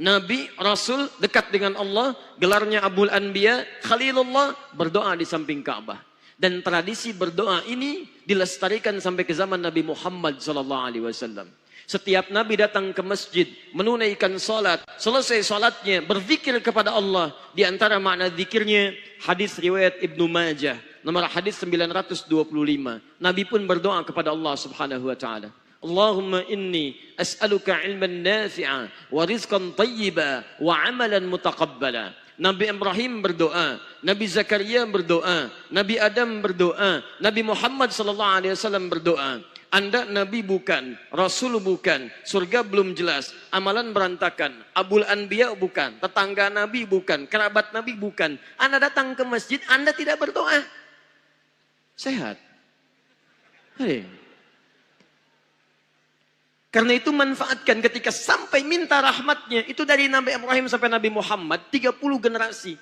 Nabi, Rasul, dekat dengan Allah, gelarnya Abul Anbiya, Khalilullah, berdoa di samping Ka'bah. Dan tradisi berdoa ini dilestarikan sampai ke zaman Nabi Muhammad SAW. Setiap Nabi datang ke masjid, menunaikan salat, selesai salatnya, berzikir kepada Allah. Di antara makna zikirnya, hadis riwayat Ibnu Majah, nomor hadis 925. Nabi pun berdoa kepada Allah Subhanahu wa taala. Allahumma inni as'aluka ilman nafi'a wa rizqan tayyiba wa amalan mutaqabbala. Nabi Ibrahim berdoa, Nabi Zakaria berdoa, Nabi Adam berdoa, Nabi Muhammad SAW berdoa. Anda Nabi bukan, Rasul bukan, surga belum jelas, amalan berantakan, Abul Anbiya bukan, tetangga Nabi bukan, kerabat Nabi bukan. Anda datang ke masjid, Anda tidak berdoa. Sehat. Hei. Karena itu manfaatkan ketika sampai minta rahmatnya. Itu dari Nabi Ibrahim sampai Nabi Muhammad, 30 generasi.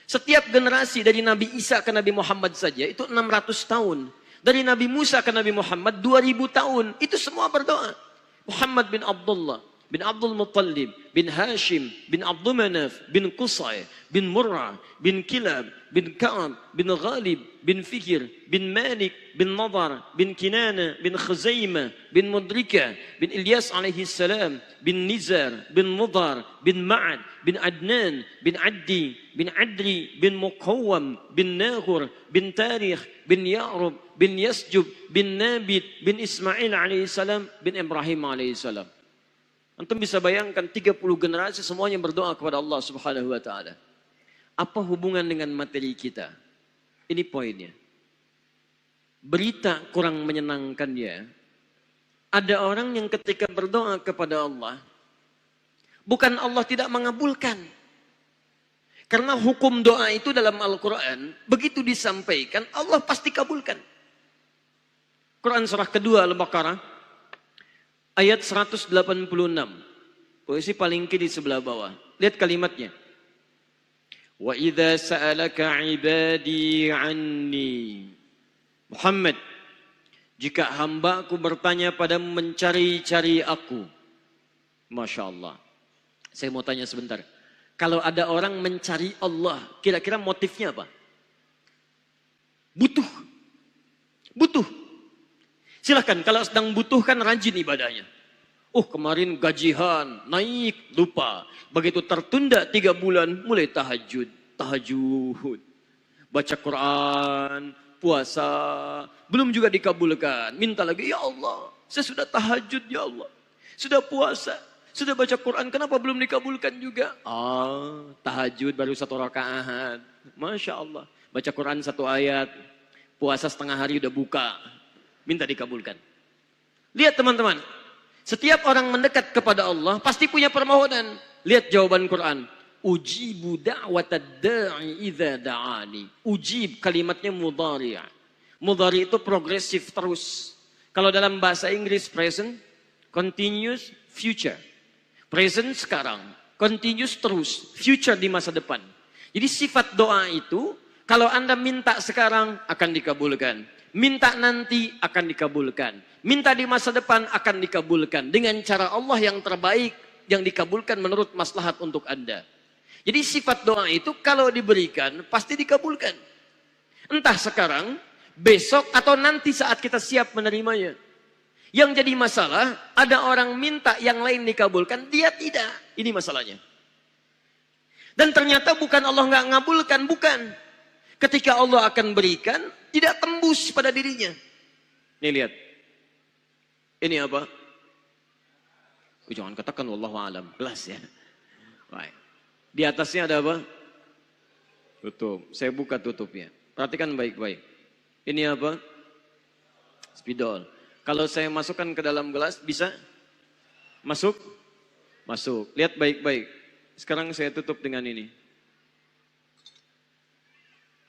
Setiap generasi dari Nabi Isa ke Nabi Muhammad saja, itu 600 tahun. Dari Nabi Musa ke Nabi Muhammad 2000 tahun. Itu semua berdoa. Muhammad bin Abdullah, bin Abdul Muttalib, bin Hashim, bin Abdul Manaf, bin Qusay, bin Murrah, bin Kilab, bin Ka'ab, bin Ghalib, bin Fikir, bin Malik, bin Nadar, bin Kinana, bin Khuzaimah, bin Mudrika, bin Ilyas alaihi salam, bin Nizar, bin Mudar, bin Ma'ad, bin Adnan, bin Addi, bin Adri, bin Muqawwam, bin Naghur, bin Tarikh, bin Ya'rub, bin Yasjub, bin Nabit, bin Ismail alaihissalam, bin Ibrahim alaihissalam. Antum bisa bayangkan 30 generasi semuanya berdoa kepada Allah Subhanahu wa taala. Apa hubungan dengan materi kita? Ini poinnya. Berita kurang menyenangkannya. Ada orang yang ketika berdoa kepada Allah, bukan Allah tidak mengabulkan. Karena hukum doa itu dalam Al-Quran, begitu disampaikan, Allah pasti kabulkan. Quran surah kedua Al-Baqarah, ayat 186. Posisi paling kiri sebelah bawah. Lihat kalimatnya. Wa idza sa'alaka ibadi anni. Muhammad, jika hambaku bertanya padamu mencari-cari aku. Masya Allah. Saya mau tanya sebentar. Kalau ada orang mencari Allah, kira-kira motifnya apa? Butuh. Butuh. Silahkan, kalau sedang butuh kan rajin ibadahnya. Kemarin gajian, naik, lupa. Begitu tertunda 3 bulan, mulai tahajud. Tahajud. Baca Quran, puasa. Belum juga dikabulkan. Minta lagi, ya Allah, saya sudah tahajud ya Allah. Sudah puasa, sudah baca Quran, kenapa belum dikabulkan juga? Tahajud baru 1 rakaat. Masya Allah. Baca Quran 1 ayat. Puasa setengah hari udah buka. Minta dikabulkan. Lihat teman-teman. Setiap orang mendekat kepada Allah pasti punya permohonan. Lihat jawaban Quran. Ujibu da'watad da'i idza da'ani. Ujib kalimatnya mudhari'. Mudhari' itu progresif terus. Kalau dalam bahasa Inggris present, continuous, future. Present sekarang, continuous terus, future di masa depan. Jadi sifat doa itu, kalau Anda minta sekarang akan dikabulkan. Minta nanti akan dikabulkan. Minta di masa depan akan dikabulkan. Dengan cara Allah yang terbaik, yang dikabulkan menurut maslahat untuk Anda. Jadi sifat doa itu kalau diberikan, pasti dikabulkan. Entah sekarang, besok, atau nanti saat kita siap menerimanya. Yang jadi masalah, ada orang minta yang lain dikabulkan, dia tidak. Ini masalahnya. Dan ternyata bukan Allah nggak ngabulkan, bukan. Ketika Allah akan berikan, tidak tembus pada dirinya. Nih lihat. Ini apa? Jangan katakan wallahu alam. Gelas ya. Baik. Di atasnya ada apa? Tutup. Saya buka tutupnya. Perhatikan baik-baik. Ini apa? Spidol. Kalau saya masukkan ke dalam gelas, bisa? Masuk? Masuk. Lihat baik-baik. Sekarang saya tutup dengan ini.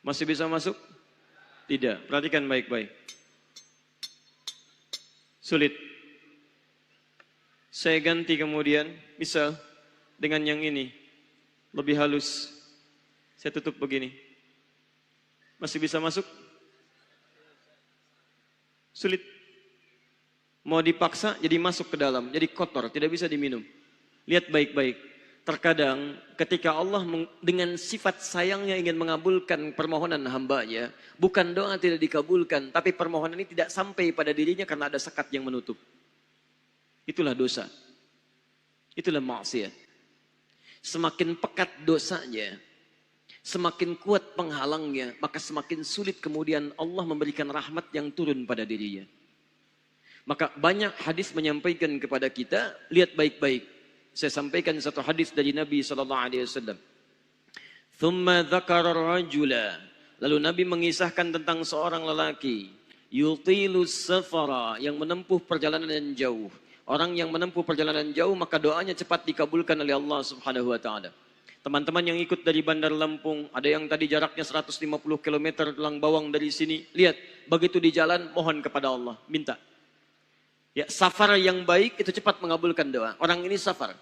Masih bisa masuk? Tidak. Perhatikan baik-baik. Sulit. Saya ganti kemudian, misal dengan yang ini. Lebih halus. Saya tutup begini. Masih bisa masuk? Sulit. Mau dipaksa jadi masuk ke dalam, jadi kotor, tidak bisa diminum. Lihat baik-baik. Terkadang ketika Allah dengan sifat sayangnya ingin mengabulkan permohonan hambanya, bukan doa tidak dikabulkan, tapi permohonan ini tidak sampai pada dirinya karena ada sekat yang menutup. Itulah dosa. Itulah maksiat. Semakin pekat dosanya, semakin kuat penghalangnya, maka semakin sulit kemudian Allah memberikan rahmat yang turun pada dirinya. Maka banyak hadis menyampaikan kepada kita, lihat baik-baik. Saya sampaikan satu hadis dari Nabi SAW. Thumma dzakara rajula. Lalu Nabi mengisahkan tentang seorang lelaki. Yutilu safara, yang menempuh perjalanan yang jauh. Orang yang menempuh perjalanan jauh, maka doanya cepat dikabulkan oleh Allah Subhanahu wa Ta'ala. Teman-teman yang ikut dari Bandar Lampung, ada yang tadi jaraknya 150 km Tulang Bawang dari sini. Lihat, begitu di jalan, mohon kepada Allah, minta. Ya, safar yang baik itu cepat mengabulkan doa. Orang ini safar.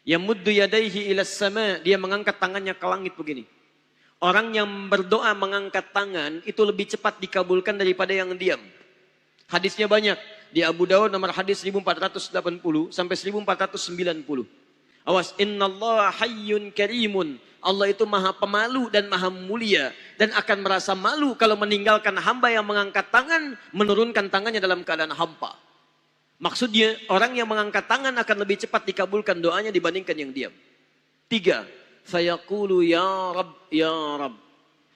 Yamuddu yadaihi ilas sama, dia mengangkat tangannya ke langit begini. Orang yang berdoa mengangkat tangan itu lebih cepat dikabulkan daripada yang diam. Hadisnya banyak. Di Abu Dawud nomor hadis 1480 sampai 1490. Awas, innallaha hayyun karimun. Allah itu maha pemalu dan maha mulia. Dan akan merasa malu kalau meninggalkan hamba yang mengangkat tangan, menurunkan tangannya dalam keadaan hampa. Maksudnya, orang yang mengangkat tangan akan lebih cepat dikabulkan doanya dibandingkan yang diam. 3. Fayaqulu ya Rabb, ya Rabb.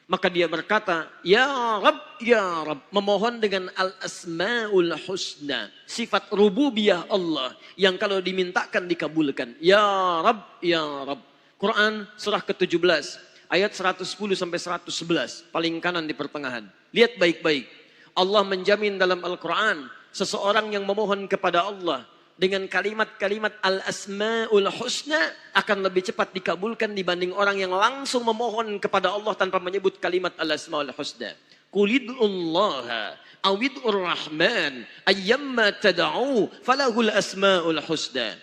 Maka dia berkata, ya Rabb, ya Rabb. Memohon dengan al-asma'ul husna. Sifat rububiyah Allah. Yang kalau dimintakan dikabulkan. Ya Rabb, ya Rabb. Quran surah ke-17. Ayat 110 sampai 111. Paling kanan di pertengahan. Lihat baik-baik. Allah menjamin dalam Al-Quran. Seseorang yang memohon kepada Allah dengan kalimat-kalimat al-asma'ul husna akan lebih cepat dikabulkan dibanding orang yang langsung memohon kepada Allah tanpa menyebut kalimat al-asma'ul husna. Qulid'ullaha awid'ur rahman ayyamma tada'u falahul asma'ul husna.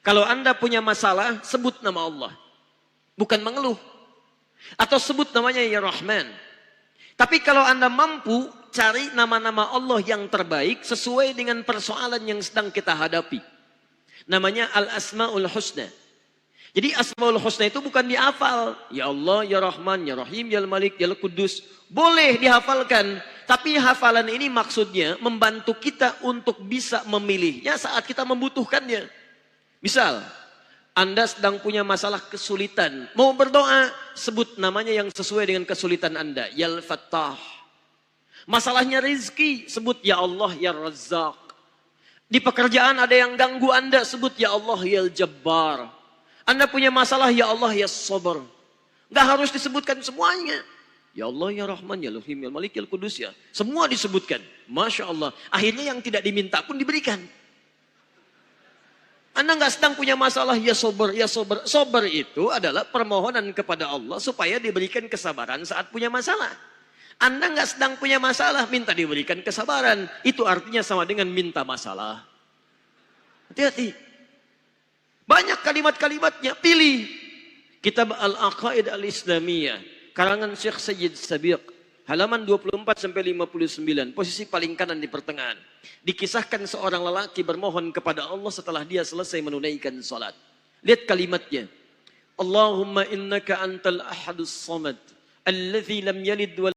Kalau Anda punya masalah, sebut nama Allah. Bukan mengeluh. Atau sebut namanya ya Rahman. Tapi kalau Anda mampu, cari nama-nama Allah yang terbaik sesuai dengan persoalan yang sedang kita hadapi. Namanya Al-Asma'ul Husna. Jadi Asma'ul Husna itu bukan dihafal. Ya Allah, Ya Rahman, Ya Rahim, Ya Malik, Ya Qudus. Boleh dihafalkan. Tapi hafalan ini maksudnya membantu kita untuk bisa memilihnya saat kita membutuhkannya. Misal, Anda sedang punya masalah kesulitan. Mau berdoa, sebut namanya yang sesuai dengan kesulitan Anda. Ya Al-Fattah. Masalahnya rezeki, sebut ya Allah ya Razzaq. Di pekerjaan ada yang ganggu Anda, sebut ya Allah ya Jabbar. Anda punya masalah ya Allah ya Sabar. Nggak harus disebutkan semuanya. Ya Allah ya Rahman ya Rahim ya Malik ya Qudus ya. Semua disebutkan. Masya Allah. Akhirnya yang tidak diminta pun diberikan. Anda nggak sedang punya masalah ya Sabar ya Sabar. Sabar itu adalah permohonan kepada Allah supaya diberikan kesabaran saat punya masalah. Anda nggak sedang punya masalah, minta diberikan kesabaran. Itu artinya sama dengan minta masalah. Hati-hati. Banyak kalimat-kalimatnya, pilih. Kitab Al-Aqaid Al-Islamiyah, karangan Syekh Sayyid Sabiq, halaman 24-59, posisi paling kanan di pertengahan. Dikisahkan seorang lelaki bermohon kepada Allah setelah dia selesai menunaikan salat. Lihat kalimatnya. Allahumma innaka antal ahadus samad, alladzi lam yalid wa